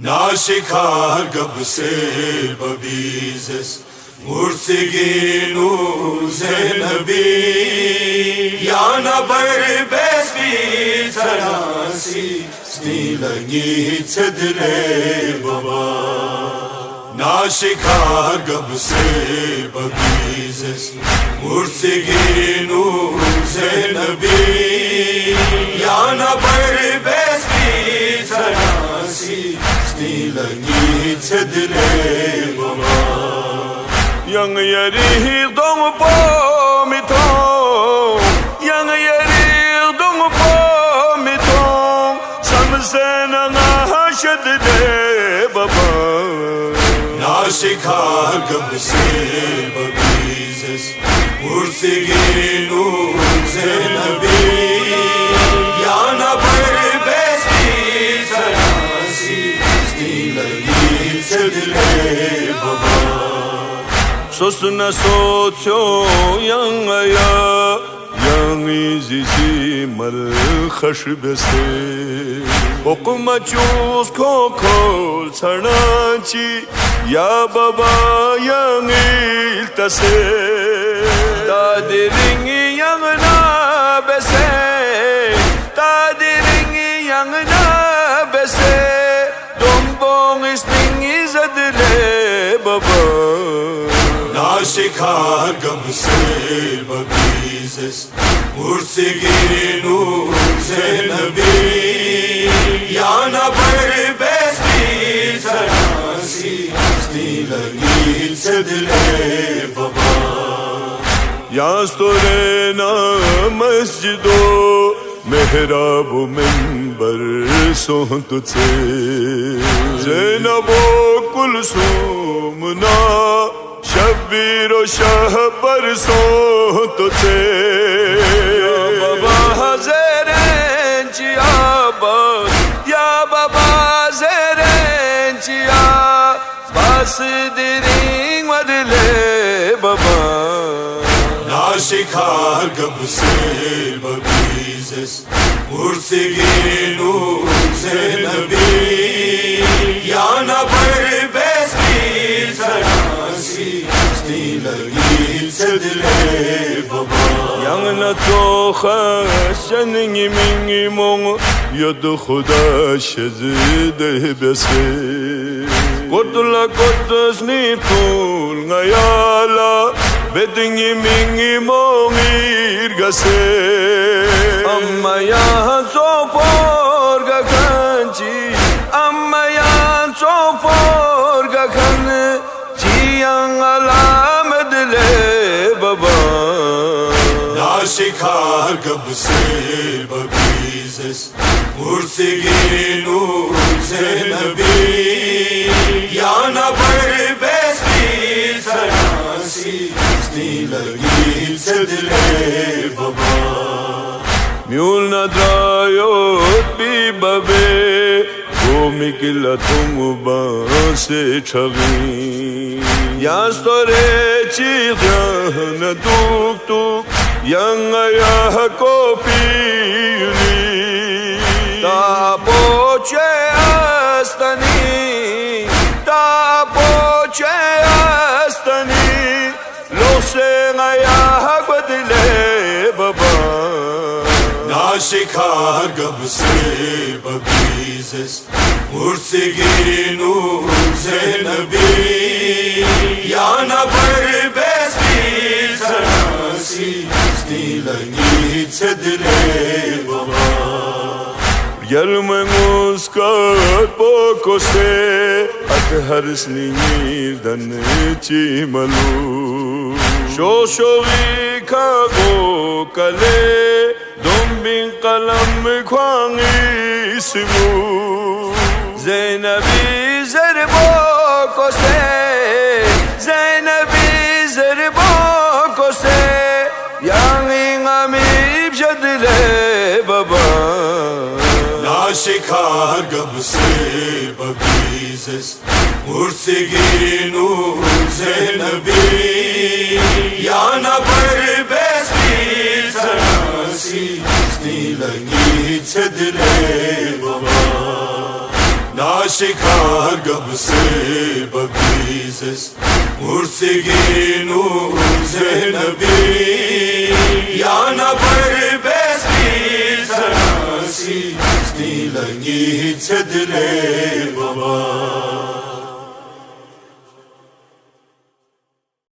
ناشکار گب سے ببیزس مرسگینو زینبی یا نبر بیسبی سراسی سنیلنگی چدلے بابا ناشکار گب سے ببیزس مرسگینو زینبی یا نبر بیسبی سراسی سنیلنگی چدلے بابا Yang yeri dong po mi tong, yang yeri dong po mi tong, samsena na hashad de baba. Nashikar gab se babizes, murseginu zenabi, ya na bar besti sarasi, stilagi sedle baba. Sosna socio yang aya yang izizi mar khashbese hukma chus kokol sanachi ya baba yang iltase tadiring yang na bese tadiring yang na bese dombong isting izadle baba ناشکار گب سے ببیزس مرسگینو زینبی یا نبر بیسبی سراسی سنیلنگی چدلے بابا یاستورینا مسجدو محراب و منبر سون تجھے زینب و کلثومنا شبیر و شاہ برسوں تجھے یا بابا زیرین چیا باس یا بابا زیرین چیا باس دیرین ودلے بابا ناشکار گب سے ببیزس مرسگینو زینبی یا نبر بیسبی سراسی سنیلنگی چدلے بابا yang na to khashaningi mingi mong yad khuda shazde bese kotla kotsni tul ngayala bedingi mingi mong irgase amma ya sopor ga kanchi amma ya sopor ga kan chiyang alamed le baba ناشکار گب سے ببیزس مرسگینو زینبی یا نبر بیسبی سراسی سنیلنگی چدلے بابا mule ندرایوت be ببے گومی کلا تم باسے چھوی یاستورے چیغیان دوک دوک yang ayah kopiuni ta poche astani lo se ayah badle baba nashikar gab se babizes murseginu zenabi ya nabar besbi sarasi سنیلنگی چدلے بابا یرمنگوز کات Poco سے اتہر سنیر دن چی ملو شوشوی کھاگو کلے دنبین قلم کھوانگی سمو زینبی زربو کو سے زینبی زربو کو سے yang amib jadle baba nashikar gab se babizes murseginu zenabi ya nabar besbi sarasi snilangi chadle baba ناشکار گب سے بگیزس مرسگینو زینبی یا نبر بیستی سناسی سنی لگی چدلے بابا